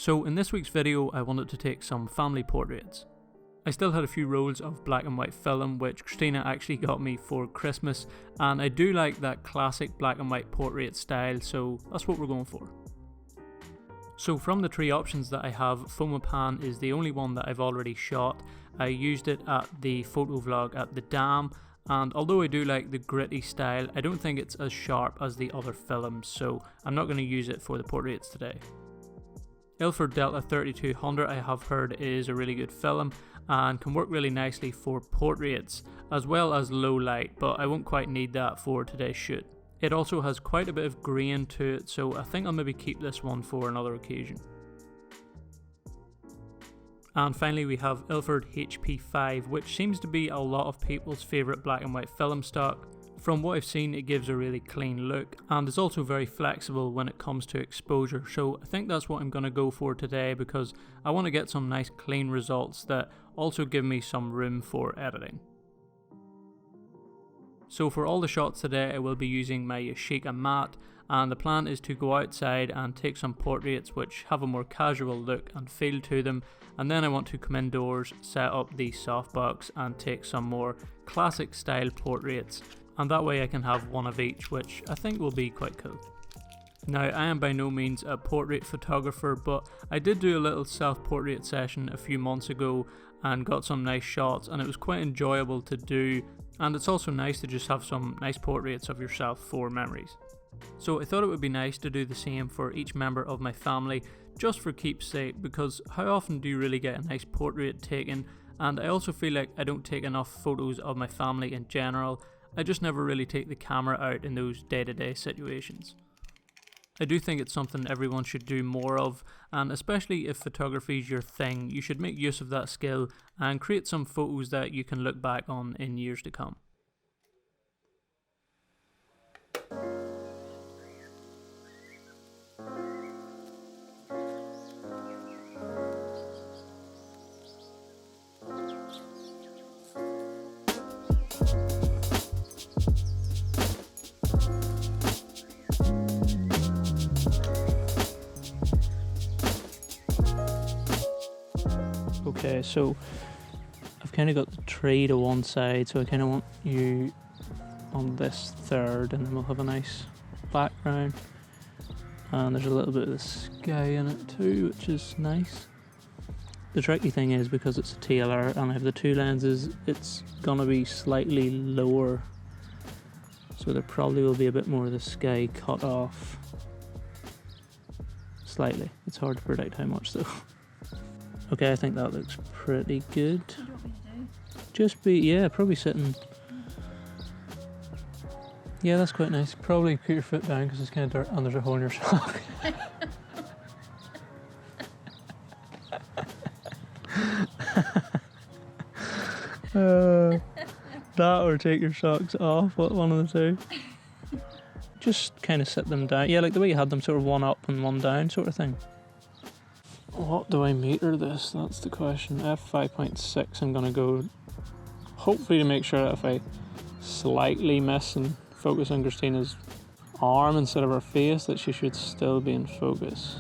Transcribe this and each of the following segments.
So in this week's video I wanted to take some family portraits. I still had a few rolls of black and white film which Christina actually got me for Christmas, and I do like that classic black and white portrait style, so that's what we're going for. So from the three options that I have, Fomapan is the only one that I've already shot. I used it at the photo vlog at the dam, and although I do like the gritty style, I don't think it's as sharp as the other films, so I'm not going to use it for the portraits today. Ilford Delta 3200 I have heard is a really good film and can work really nicely for portraits as well as low light, but I won't quite need that for today's shoot. It also has quite a bit of grain to it, so I think I'll maybe keep this one for another occasion. And finally we have Ilford HP5, which seems to be a lot of people's favourite black and white film stock. From what I've seen, it gives a really clean look and is also very flexible when it comes to exposure, so I think that's what I'm going to go for today because I want to get some nice clean results that also give me some room for editing. So for all the shots today I will be using my Yashica mat, and the plan is to go outside and take some portraits which have a more casual look and feel to them, and then I want to come indoors, set up the softbox and take some more classic style portraits, and that way I can have one of each, which I think will be quite cool. Now I am by no means a portrait photographer, but I did do a little self-portrait session a few months ago and got some nice shots, and it was quite enjoyable to do, and it's also nice to just have some nice portraits of yourself for memories. So I thought it would be nice to do the same for each member of my family, just for keepsake, because how often do you really get a nice portrait taken? And I also feel like I don't take enough photos of my family in general. I just never really take the camera out in those day-to-day situations. I do think it's something everyone should do more of, and especially if photography is your thing, you should make use of that skill and create some photos that you can look back on in years to come. Okay, so I've kind of got the tree to one side, so I kind of want you on this third, and then we'll have a nice background. And there's a little bit of the sky in it too, which is nice. The tricky thing is, because it's a TLR and I have the two lenses, it's gonna be slightly lower, so there probably will be a bit more of the sky cut off. Slightly. It's hard to predict how much though. Okay, I think that looks pretty good. What do you want me to do? Just be, yeah, probably sitting. Yeah, that's quite nice. Probably put your foot down because it's kind of dirt and there's a hole in your sock. That or take your socks off, one of the two. Just kind of sit them down. Yeah, like the way you had them, sort of one up and one down sort of thing. What do I meter this? That's the question. F5.6 I'm gonna go, hopefully to make sure that if I slightly miss and focus on Christina's arm instead of her face, that she should still be in focus.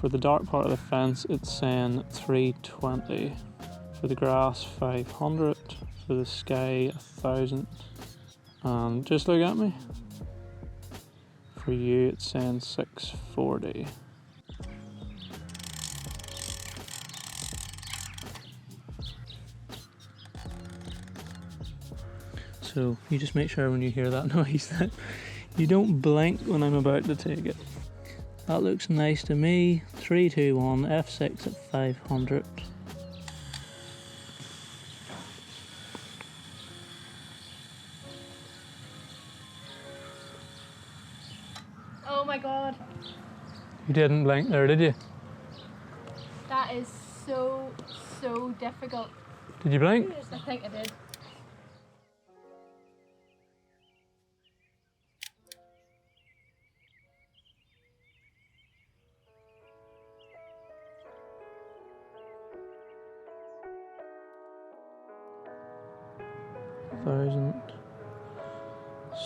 For the dark part of the fence it's saying 320. For the grass 500. For the sky 1000. And just look at me. For you it's saying 640. So you just make sure when you hear that noise that you don't blink when I'm about to take it. That looks nice to me. 3, 2, 1, F6 at 500. Oh my god. You didn't blink there, did you? That is so difficult. Did you blink? I think I did.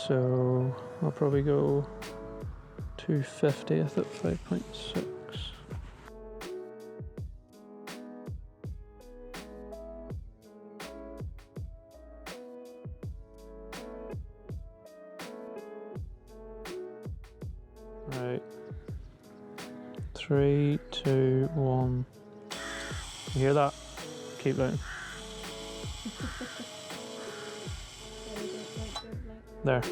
So I'll probably go 250th at 5.6. Right. 3, 2, 1. You hear that? Keep looking. There.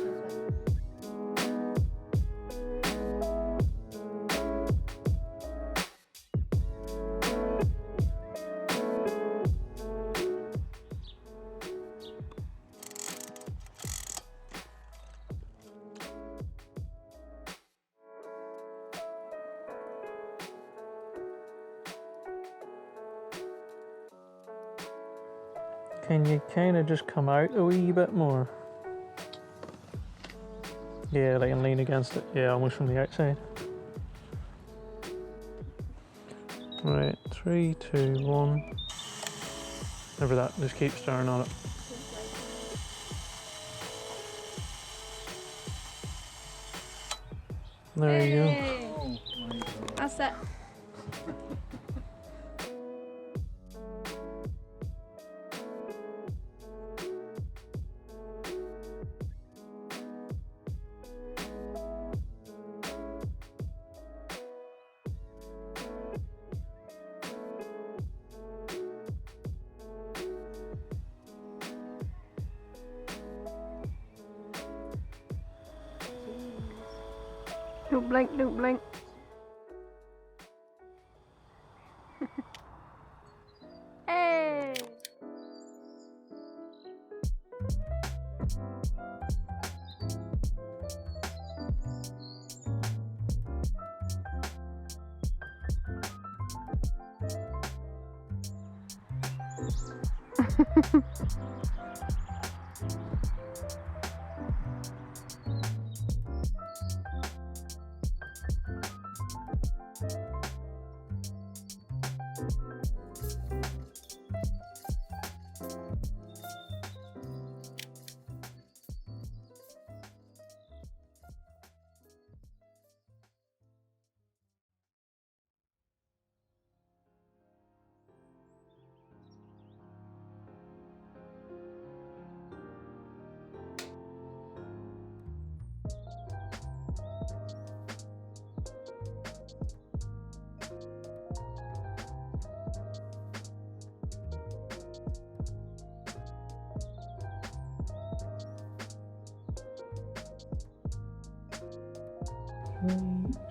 Can you kind of just come out a wee bit more? Yeah, like and lean against it. Yeah, almost from the outside. Right, 3, 2, 1. Over that, just keep stirring on it. There you go. That's it. Don't blink, don't blink. Hey! Boom.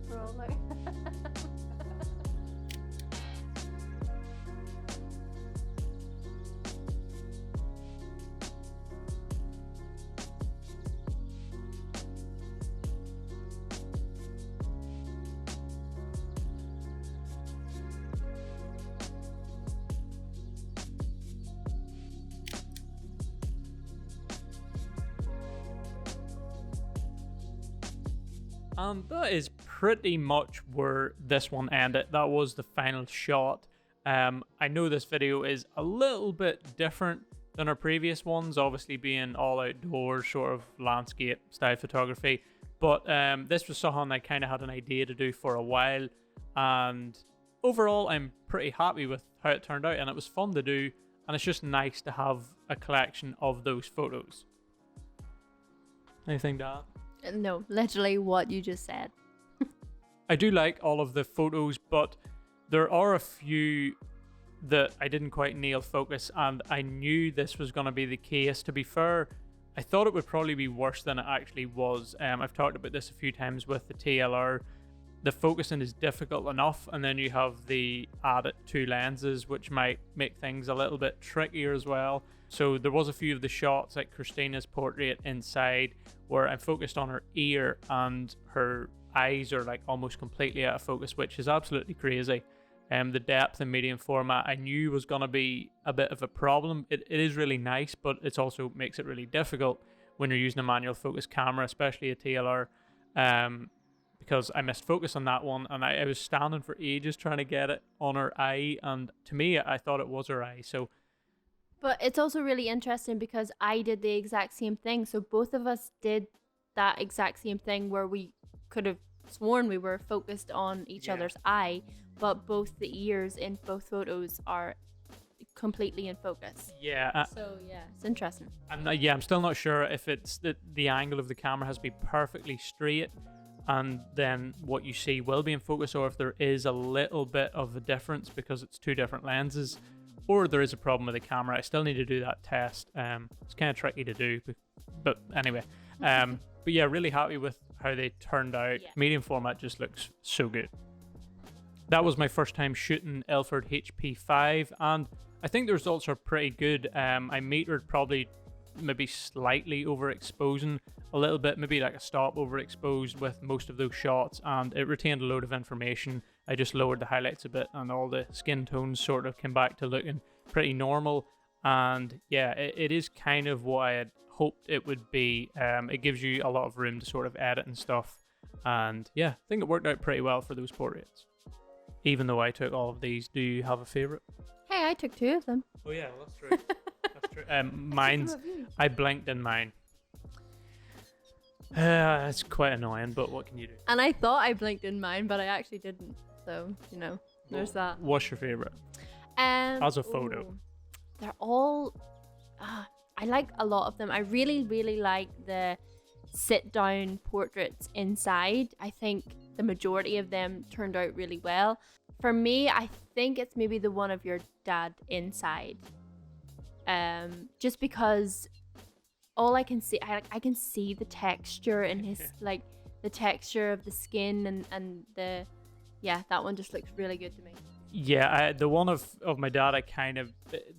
Rolling. And that is pretty much where this one ended. That was the final shot. I know this video is a little bit different than our previous ones, obviously being all outdoors, sort of landscape style photography. But this was something I kind of had an idea to do for a while. And overall, I'm pretty happy with how it turned out. And it was fun to do. And it's just nice to have a collection of those photos. Anything to add? No, literally what you just said. I do like all of the photos, but There are a few that I didn't quite nail focus, and I knew this was going to be the case. To be fair, I thought it would probably be worse than it actually was. I've talked about this a few times with the TLR. The focusing is difficult enough, and then you have the added 2 lenses, which might make things a little bit trickier as well. So there was a few of the shots, like Christina's portrait inside, where I focused on her ear and her eyes are like almost completely out of focus, which is absolutely crazy. The depth and medium format I knew was going to be a bit of a problem. It is really nice, but it also makes it really difficult when you're using a manual focus camera, especially a TLR, because I missed focus on that one, and I was standing for ages trying to get it on her eye, and to me, I thought it was her eye. So, but it's also really interesting because I did the exact same thing. So both of us did that exact same thing where we could have sworn we were focused on each other's eye, but both the ears in both photos are completely in focus. Yeah. So yeah, it's interesting. I'm still not sure if it's the angle of the camera has to be perfectly straight, and then what you see will be in focus, or if there is a little bit of a difference because it's 2 different lenses, or there is a problem with the camera. I still need to do that test. It's kind of tricky to do, but anyway. But yeah, really happy with how they turned out. Medium format just looks so good. That was my first time shooting Ilford HP5, and I think the results are pretty good. I metered probably maybe slightly overexposing a little bit, maybe like a stop overexposed with most of those shots, and it retained a load of information. I just lowered the highlights a bit, and all the skin tones sort of came back to looking pretty normal. And yeah, it is kind of what I had hoped it would be. It gives you a lot of room to sort of edit and stuff, and yeah, I think it worked out pretty well for those portraits. Even though I took all of these, do you have a favorite? Hey, I took 2 of them. Oh yeah, well, that's true. That's true. Mine's, I blinked in mine. It's quite annoying, but what can you do? And I thought I blinked in mine, but I actually didn't. So, you know, there's that. What's your favorite? As a photo. They're all... I like a lot of them. I really, really like the sit-down portraits inside. I think the majority of them turned out really well. For me, I think it's maybe the one of your dad inside. Just because all I can see, I can see the texture in his, like, the texture of the skin and the, yeah, that one just looks really good to me. Yeah, the one of my dad,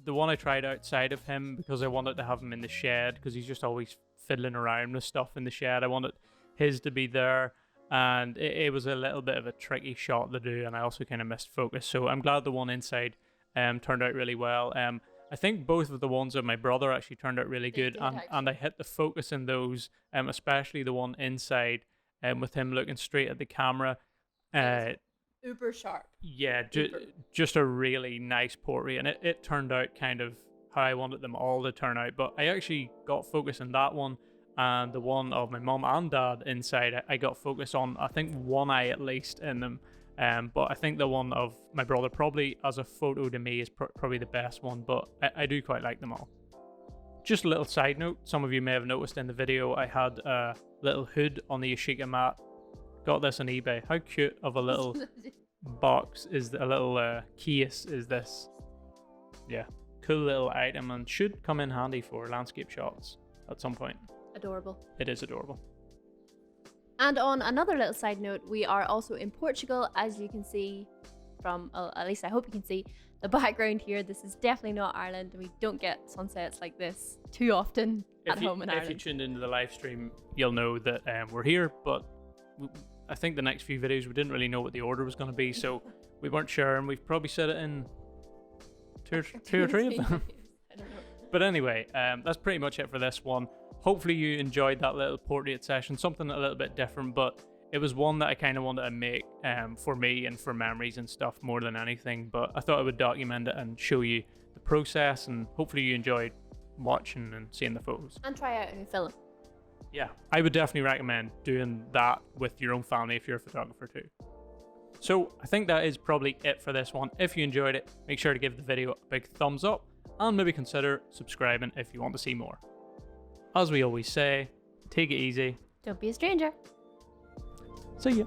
the one I tried outside of him because I wanted to have him in the shed because he's just always fiddling around with stuff in the shed. I wanted his to be there, and it was a little bit of a tricky shot to do, and I also kind of missed focus. So I'm glad the one inside turned out really well. I think both of the ones of my brother actually turned out really good, and I hit the focus in those, especially the one inside, with him looking straight at the camera. Uber sharp. Yeah, just a really nice portrait, and it turned out kind of how I wanted them all to turn out. But I actually got focus in that one, and the one of my mum and dad inside, I got focus on, I think, one eye at least in them. But I think the one of my brother, probably as a photo to me, is probably the best one, but I do quite like them all. Just a little side note, some of you may have noticed in the video, I had a little hood on the Yashica mat. Got this on eBay. How cute of a little box is a little case is this? Yeah, cool little item, and should come in handy for landscape shots at some point. Adorable. It is adorable. And on another little side note, we are also in Portugal, as you can see from, at least I hope you can see the background here. This is definitely not Ireland, and we don't get sunsets like this too often at home in Ireland. If you tuned into the live stream, you'll know that we're here, but I think the next few videos we didn't really know what the order was going to be, so we weren't sure, and we've probably said it in two or three of them. I don't know. But anyway, that's pretty much it for this one. Hopefully you enjoyed that little portrait session, something a little bit different, but it was one that I kind of wanted to make for me and for memories and stuff more than anything. But I thought I would document it and show you the process, and hopefully you enjoyed watching and seeing the photos. And try out a film. Yeah, I would definitely recommend doing that with your own family if you're a photographer too. So I think that is probably it for this one. If you enjoyed it, make sure to give the video a big thumbs up, and maybe consider subscribing if you want to see more. As we always say, take it easy. Don't be a stranger. See ya.